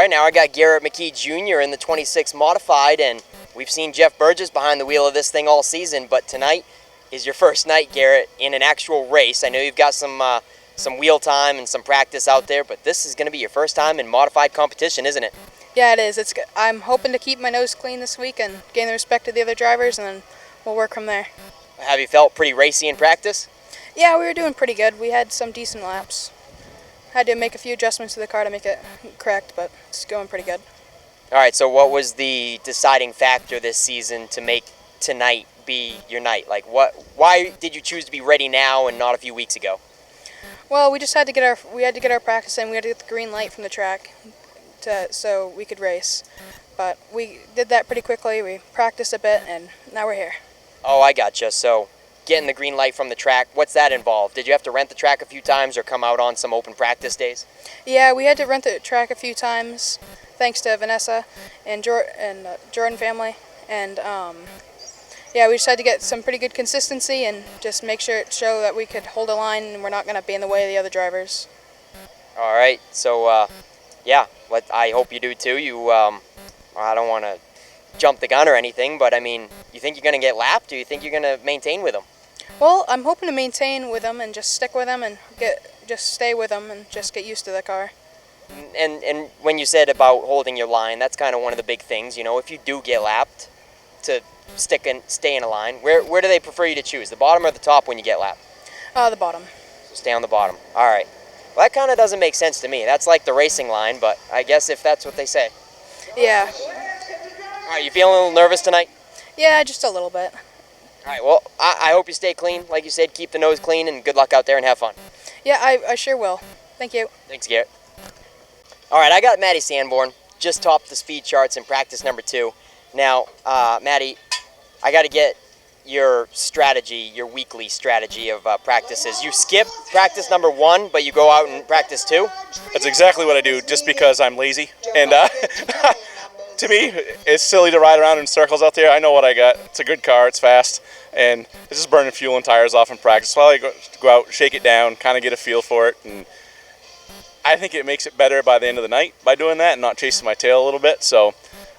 right, now I got Garrett McKee Jr. in the 26 Modified, and we've seen Jeff Burgess behind the wheel of this thing all season, but tonight is your first night, Garrett, in an actual race. I know you've got some wheel time and some practice out there, but this is going to be your first time in modified competition, isn't it? Yeah, it is. I'm hoping to keep my nose clean this week and gain the respect of the other drivers, and then we'll work from there. Have you felt pretty racy in practice? Yeah, we were doing pretty good. We had some decent laps. Had to make a few adjustments to the car to make it correct, but it's going pretty good. All right, so what was the deciding factor this season to make tonight be your night? Like, why did you choose to be ready now and not a few weeks ago? Well, we just had to get our practice in. We had to get the green light from the track so we could race. But we did that pretty quickly. We practiced a bit, and now we're here. Oh, I gotcha. So getting the green light from the track, what's that involved? Did you have to rent the track a few times or come out on some open practice days? Yeah, we had to rent the track a few times, thanks to Vanessa and Jordan family. And yeah, we just had to get some pretty good consistency and just show that we could hold a line and we're not going to be in the way of the other drivers. All right, so yeah, I hope you do too. I don't want to jump the gun or anything, but I mean, you think you're going to get lapped, or you think you're going to maintain with them? Well, I'm hoping to maintain with them and just stick with them and just stay with them and just get used to the car. And when you said about holding your line, that's kind of one of the big things. You know, if you do get lapped, to stay in a line. Where do they prefer you to choose, the bottom or the top when you get lapped? The bottom. So stay on the bottom. All right. Well, that kind of doesn't make sense to me. That's like the racing line, but I guess if that's what they say. Yeah. All right, you feeling a little nervous tonight? Yeah, just a little bit. All right, well, I hope you stay clean. Like you said, keep the nose clean, and good luck out there and have fun. Yeah, I sure will. Thank you. Thanks, Garrett. All right, I got Maddie Sanborn, just topped the speed charts in practice number 2. Now, Maddie, I got to get your strategy, your weekly strategy of practices. You skip practice number 1, but you go out and practice 2? That's exactly what I do, just because I'm lazy. And to me, it's silly to ride around in circles out there. I know what I got. It's a good car. It's fast. And it's just burning fuel and tires off in practice. So I go out, shake it down, kind of get a feel for it. And I think it makes it better by the end of the night by doing that and not chasing my tail a little bit. So,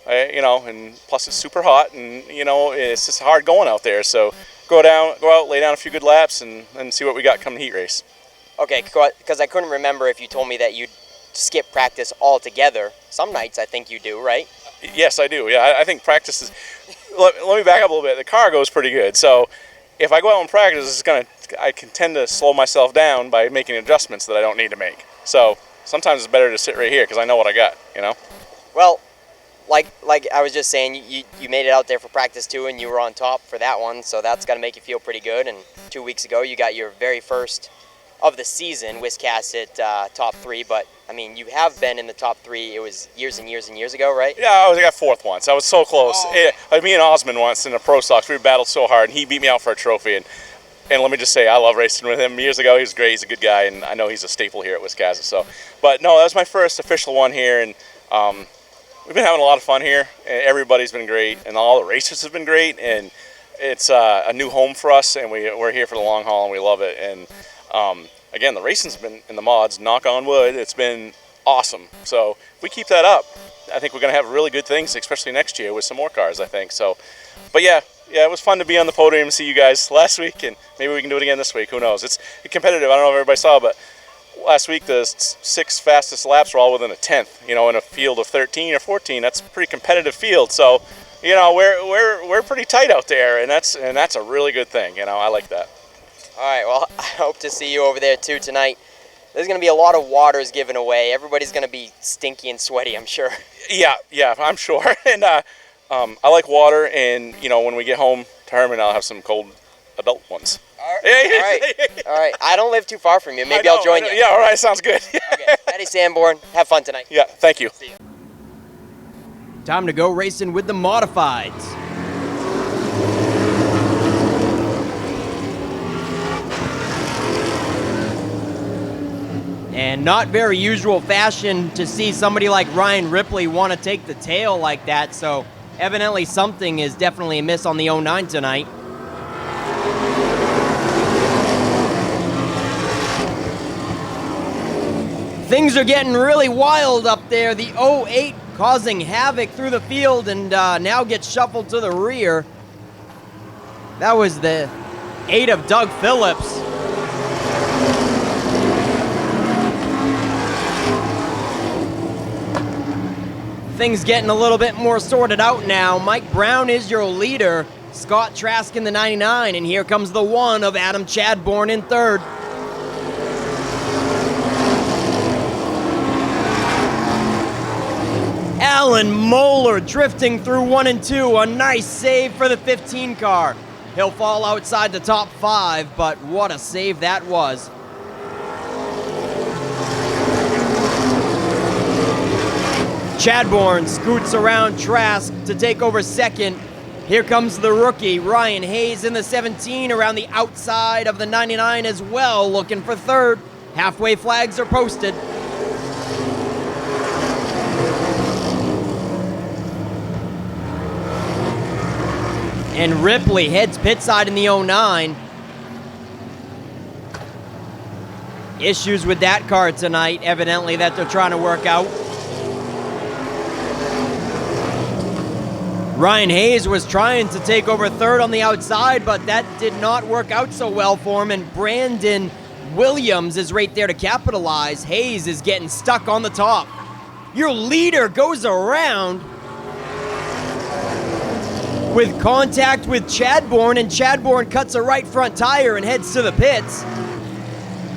and plus it's super hot, and, it's just hard going out there. So go out, lay down a few good laps, and see what we got come the heat race. Okay, because I couldn't remember if you told me that you'd skip practice altogether. Some nights I think you do, right? Yes, I do. Yeah, I think practice is. Let me back up a little bit. The car goes pretty good, so if I go out and practice, I can tend to slow myself down by making adjustments that I don't need to make. So sometimes it's better to sit right here because I know what I got. Well, like I was just saying, you made it out there for practice 2, and you were on top for that one, so that's got to make you feel pretty good. And 2 weeks ago, you got your very first of the season, Wiscasset top 3, but I mean, you have been in the top 3. It was years and years and years ago, right? Yeah, I got 4th once. I was so close. Me and Osmond once in the Pro Stocks, we battled so hard, and he beat me out for a trophy. And let me just say, I love racing with him. Years ago, he was great. He's a good guy, and I know he's a staple here at Wiscasset. So, but no, that was my first official one here, and we've been having a lot of fun here. Everybody's been great, and all the racers have been great, and it's a new home for us, and we're here for the long haul, and we love it. And again, the racing's been in the mods, knock on wood, it's been awesome. So if we keep that up, I think we're going to have really good things, especially next year with some more cars, I think. So, but yeah, it was fun to be on the podium and see you guys last week, and maybe we can do it again this week. Who knows? It's competitive. I don't know if everybody saw, but last week the 6 fastest laps were all within a tenth. In a field of 13 or 14, that's a pretty competitive field. So, we're pretty tight out there, and that's a really good thing. I like that. All right, well, I hope to see you over there too tonight. There's going to be a lot of waters given away. Everybody's going to be stinky and sweaty, I'm sure. Yeah, I'm sure. And I like water, and, when we get home to Herman, I'll have some cold adult ones. All right. I don't live too far from you. Maybe I'll join you. Yeah, all right, sounds good. Okay, Maddie Sanborn, have fun tonight. Yeah, thank you. See you. Time to go racing with the Modifieds. And not very usual fashion to see somebody like Ryan Ripley want to take the tail like that, so evidently something is definitely amiss on the 09 tonight. Things are getting really wild up there. The 08 causing havoc through the field and now gets shuffled to the rear. That was the 8 of Doug Phillips. Things getting a little bit more sorted out now. Mike Brown is your leader. Scott Trask in the 99, and here comes the 1 of Adam Chadbourne in third. Alan Moeller drifting through 1 and 2. A nice save for the 15 car. He'll fall outside the top 5, but what a save that was. Chadbourne scoots around Trask to take over second. Here comes the rookie, Ryan Hayes in the 17 around the outside of the 99 as well, looking for third. Halfway flags are posted. And Ripley heads pit side in the 09. Issues with that car tonight, evidently, that they're trying to work out. Ryan Hayes was trying to take over third on the outside, but that did not work out so well for him, and Brandon Williams is right there to capitalize. Hayes is getting stuck on the top. Your leader goes around with contact with Chadbourne, and Chadbourne cuts a right front tire and heads to the pits.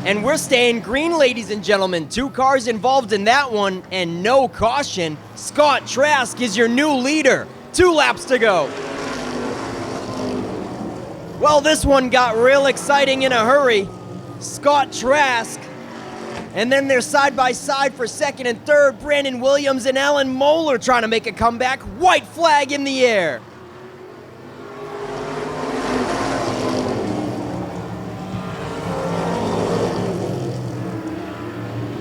And we're staying green, ladies and gentlemen. 2 cars involved in that one, and no caution. Scott Trask is your new leader. 2 laps to go. Well, this one got real exciting in a hurry. Scott Trask, and then they're side by side for second and third. Brandon Williams and Alan Moeller trying to make a comeback. White flag in the air.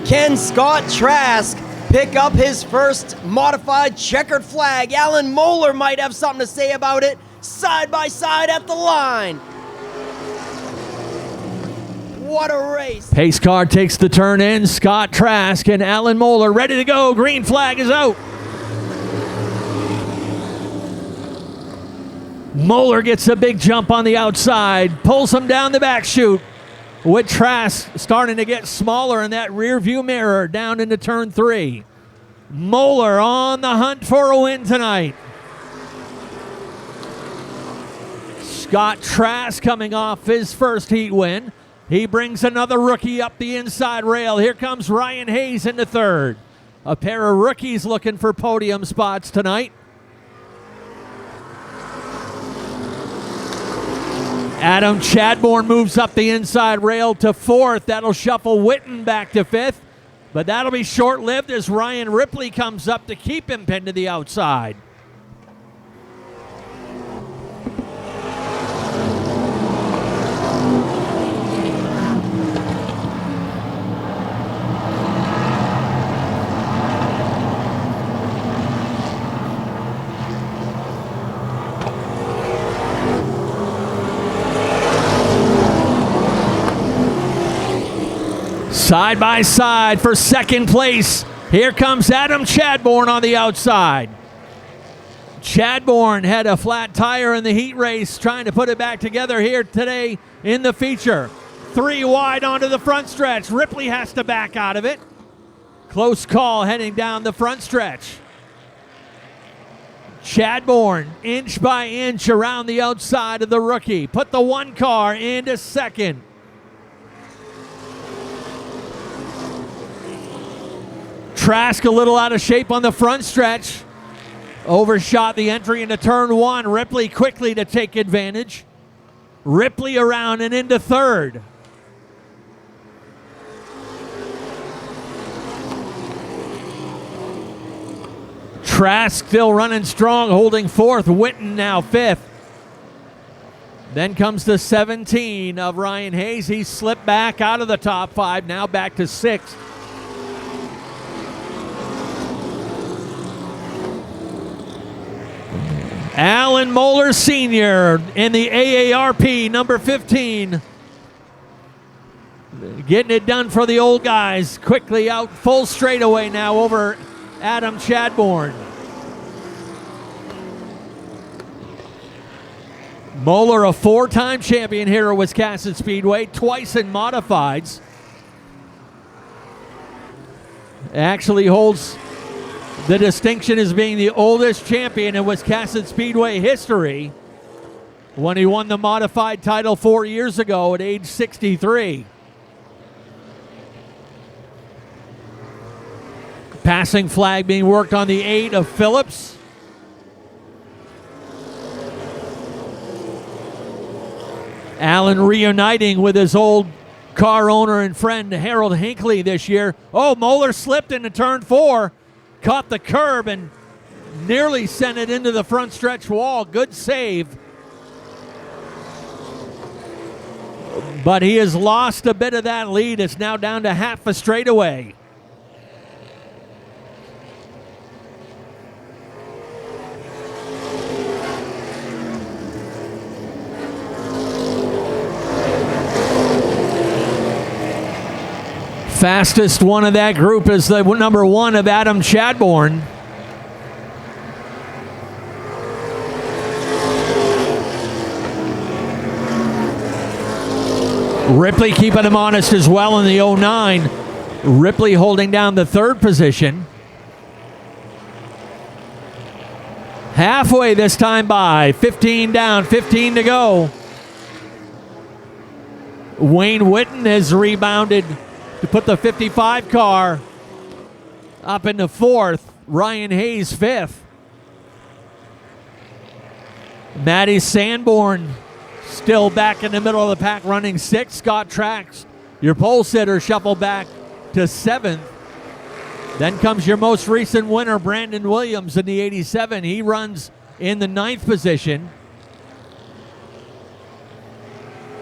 Can Scott Trask pick up his first modified checkered flag? Alan Moeller might have something to say about it. Side by side at the line. What a race. Pace car takes the turn in. Scott Trask and Alan Moeller ready to go. Green flag is out. Moeller gets a big jump on the outside. Pulls him down the back chute. With Trask starting to get smaller in that rear view mirror down into turn 3. Moeller on the hunt for a win tonight. Scott Trask coming off his first heat win. He brings another rookie up the inside rail. Here comes Ryan Hayes into third. A pair of rookies looking for podium spots tonight. Adam Chadbourne moves up the inside rail to fourth. That'll shuffle Witten back to fifth. But that'll be short-lived as Ryan Ripley comes up to keep him pinned to the outside. Side by side for second place. Here comes Adam Chadbourne on the outside. Chadbourne had a flat tire in the heat race, trying to put it back together here today in the feature. 3 wide onto the front stretch. Ripley has to back out of it. Close call heading down the front stretch. Chadbourne, inch by inch around the outside of the rookie. Put the 1 car into second. Trask a little out of shape on the front stretch. Overshot the entry into turn 1. Ripley quickly to take advantage. Ripley around and into third. Trask still running strong, holding fourth. Witten now fifth. Then comes the 17 of Ryan Hayes. He slipped back out of the top 5, now back to 6th. Alan Moeller Sr. in the AARP number 15. Getting it done for the old guys. Quickly out full straightaway now over Adam Chadbourne. Moeller, a 4-time champion here at Wiscasset Speedway, twice in modifieds. Actually holds the distinction as being the oldest champion in Wiscasset Speedway history when he won the modified title 4 years ago at age 63. Passing flag being worked on the 8 of Phillips. Allen reuniting with his old car owner and friend Harold Hinckley this year. Oh, Moeller slipped into turn 4, caught the curb and nearly sent it into the front stretch wall. Good save. But he has lost a bit of that lead. It's now down to half a straightaway. Fastest one of that group is the number 1 of Adam Chadbourne. Ripley keeping him honest as well in the 09. Ripley holding down the 3rd position. Halfway this time by. 15 down, 15 to go. Wayne Whitten has rebounded to put the 55 car up into 4th. Ryan Hayes 5th. Matty Sanborn still back in the middle of the pack running 6th. Scott Trax, your pole sitter, shuffled back to 7th. Then comes your most recent winner, Brandon Williams in the 87. He runs in the 9th position.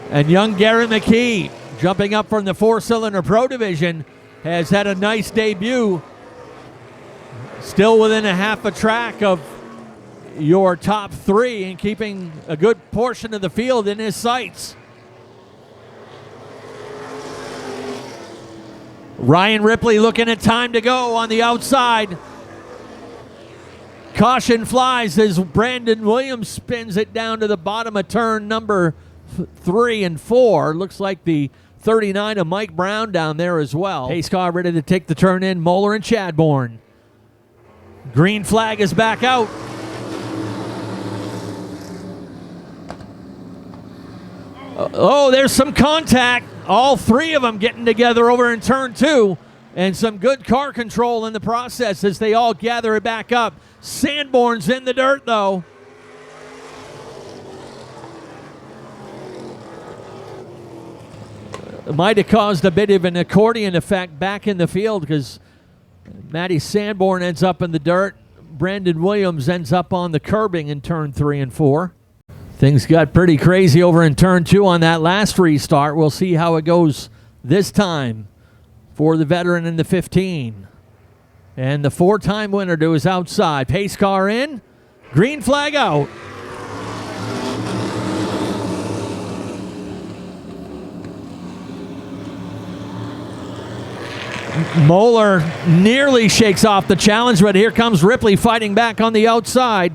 And young Gary McKee, jumping up from the 4-cylinder Pro Division, has had a nice debut. Still within a half a track of your top 3 and keeping a good portion of the field in his sights. Ryan Ripley looking at time to go on the outside. Caution flies as Brandon Williams spins it down to the bottom of turn number 3 and 4. Looks like the 39 of Mike Brown down there as well. Pace car ready to take the turn in. Moeller and Chadbourne. Green flag is back out. Oh, there's some contact. All 3 of them getting together over in turn 2. And some good car control in the process as they all gather it back up. Sanborn's in the dirt, though. Might have caused a bit of an accordion effect back in the field because Matty Sanborn ends up in the dirt. Brandon Williams ends up on the curbing in turn 3 and 4. Things got pretty crazy over in turn 2 on that last restart. We'll see how it goes this time for the veteran in the 15. And the 4-time winner to his outside. Pace car in, green flag out. Moeller nearly shakes off the challenge, but here comes Ripley fighting back on the outside.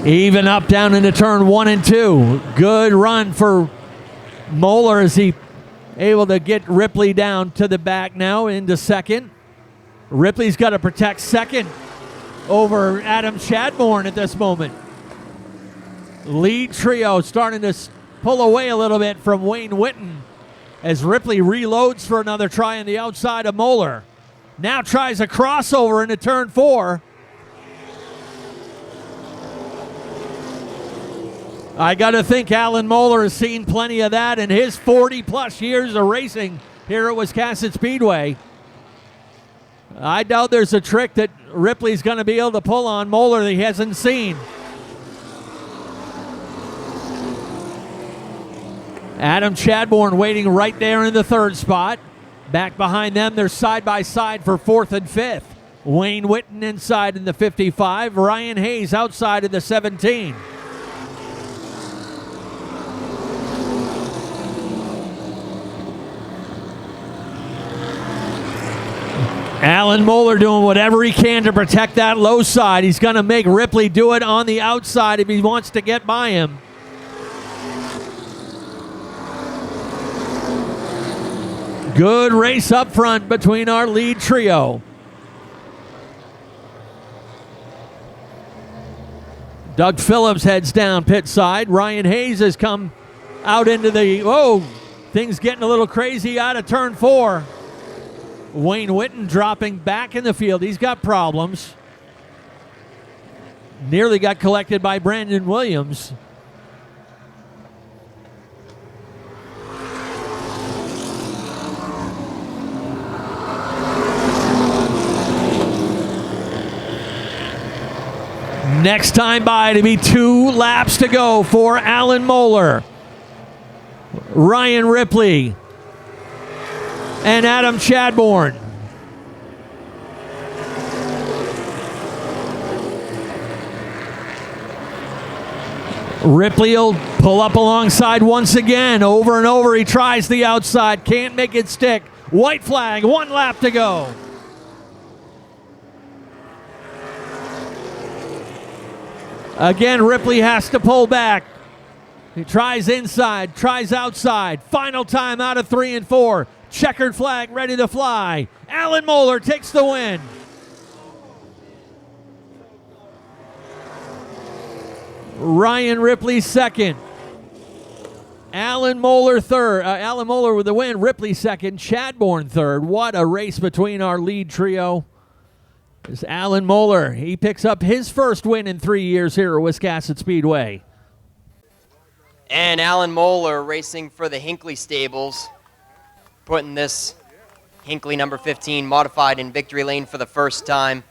Even up down into turn 1 and 2. Good run for Moeller as he able to get Ripley down to the back now into 2nd. Ripley's got to protect 2nd over Adam Chadbourne at this moment. Lead trio starting to pull away a little bit from Wayne Whitten as Ripley reloads for another try on the outside of Moeller. Now tries a crossover into turn 4. I got to think Alan Moeller has seen plenty of that in his 40-plus years of racing here at Wiscasset Speedway. I doubt there's a trick that Ripley's going to be able to pull on Moeller that he hasn't seen. Adam Chadbourne waiting right there in the 3rd spot. Back behind them, they're side by side for 4th and 5th. Wayne Witten inside in the 55. Ryan Hayes outside in the 17. Alan Moeller doing whatever he can to protect that low side. He's going to make Ripley do it on the outside if he wants to get by him. Good race up front between our lead trio. Doug Phillips heads down pit side. Ryan Hayes has come out into the, things getting a little crazy out of turn 4. Wayne Witten dropping back in the field. He's got problems. Nearly got collected by Brandon Williams. Next time by to be 2 laps to go for Alan Moeller, Ryan Ripley, and Adam Chadbourne. Ripley will pull up alongside once again. Over and over he tries the outside. Can't make it stick. White flag, 1 lap to go. Again, Ripley has to pull back. He tries inside, tries outside. Final time out of 3 and 4. Checkered flag ready to fly. Alan Moeller takes the win. Ryan Ripley second. Alan Moeller third. Alan Moeller with the win. Ripley second. Chadbourne third. What a race between our lead trio. Is Alan Moeller. He picks up his first win in 3 years here at Wiscasset Speedway. And Alan Moeller racing for the Hinckley Stables, putting this Hinckley number 15 modified in victory lane for the first time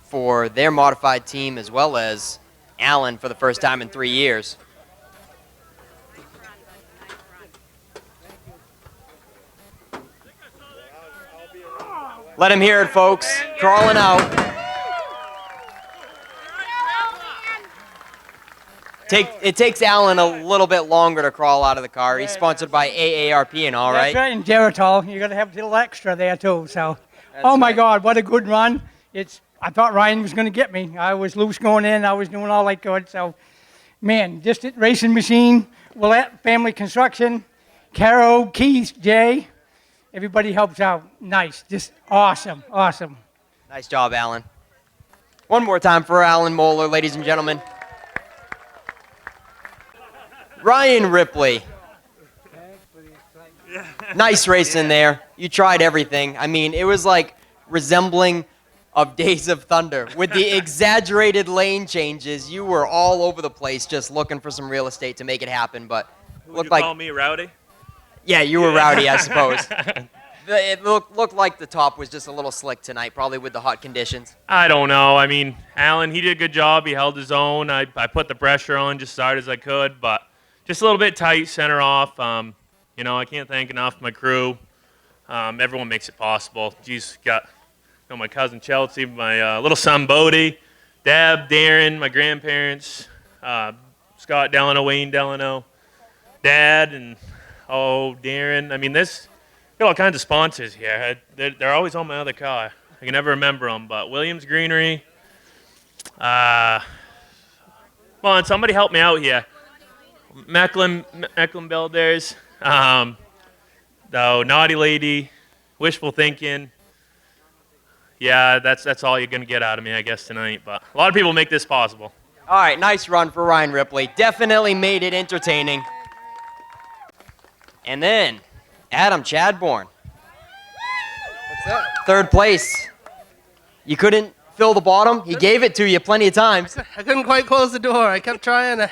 for their modified team, as well as Alan for the first time in 3 years. Let him hear it, folks. Crawling out. It takes Alan a little bit longer to crawl out of the car. He's sponsored by AARP and all, right? That's right, and Geritol. You're going to have a little extra there, too. So, oh, my God, what a good run. I thought Ryan was going to get me. I was loose going in. I was doing all I could. So, man, Distant Racing Machine, Willette Family Construction, Caro, Keith, Jay, everybody helps out. Nice. Just awesome. Awesome. Nice job, Alan. One more time for Alan Moeller, ladies and gentlemen. Ryan Ripley. Nice race in there. You tried everything. I mean, it was like resembling of Days of Thunder. With the exaggerated lane changes, you were all over the place just looking for some real estate to make it happen, but Would you call me rowdy? Yeah, you were rowdy, I suppose. It looked like the top was just a little slick tonight, probably with the hot conditions. I don't know. I mean, Alan, he did a good job. He held his own. I put the pressure on just as hard as I could, but just a little bit tight, center off. I can't thank enough my crew. Everyone makes it possible. Geez, got my cousin Chelsea, my little son Bodie, Deb, Darren, my grandparents, Scott Delano, Wayne Delano, Dad, and Darren. I mean, got all kinds of sponsors here. They're always on my other car. I can never remember them, but Williams Greenery. Come on, somebody help me out here. Mecklin Builders, Naughty Lady, Wishful Thinking. Yeah, that's all you're going to get out of me, I guess, tonight. But a lot of people make this possible. All right, nice run for Ryan Ripley. Definitely made it entertaining. And then, Adam Chadbourne. What's that? Third place. You couldn't fill the bottom? He gave it to you plenty of times. I couldn't quite close the door. I kept trying.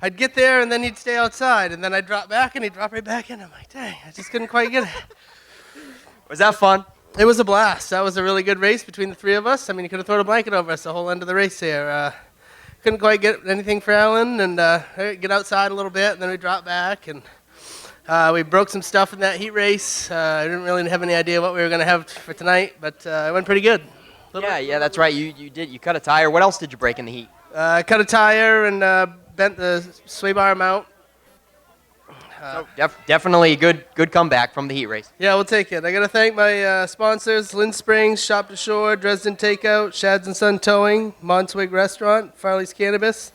I'd get there, and then he'd stay outside. And then I'd drop back, and he'd drop right back in. I'm like, dang, I just couldn't quite get it. Was that fun? It was a blast. That was a really good race between the three of us. I mean, he could have thrown a blanket over us the whole end of the race here. Couldn't quite get anything for Alan, and get outside a little bit, and then we dropped back. And we broke some stuff in that heat race. I didn't really have any idea what we were going to have for tonight, but it went pretty good. Yeah, that's right. You did. You cut a tire. What else did you break in the heat? Cut a tire and bent the sway bar mount. Definitely a good comeback from the heat race. Yeah, we'll take it. I got to thank my sponsors, Lynn Springs, Shop to Shore, Dresden Takeout, Shad's and Son Towing, Monswig Restaurant, Farley's Cannabis,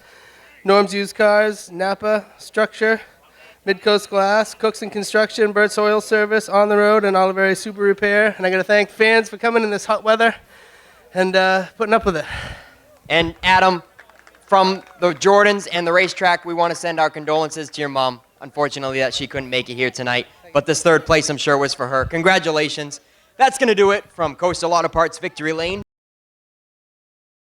Norm's Used Cars, Napa Structure, Midcoast Glass, Cooks and Construction, Burt's Oil Service, On the Road, and Oliveri Super Repair. And I got to thank fans for coming in this hot weather and putting up with it. And Adam, from the Jordans and the racetrack, we want to send our condolences to your mom. Unfortunately, that she couldn't make it here tonight. But this third place, I'm sure, was for her. Congratulations. That's going to do it from Coastal Auto Parts Victory Lane.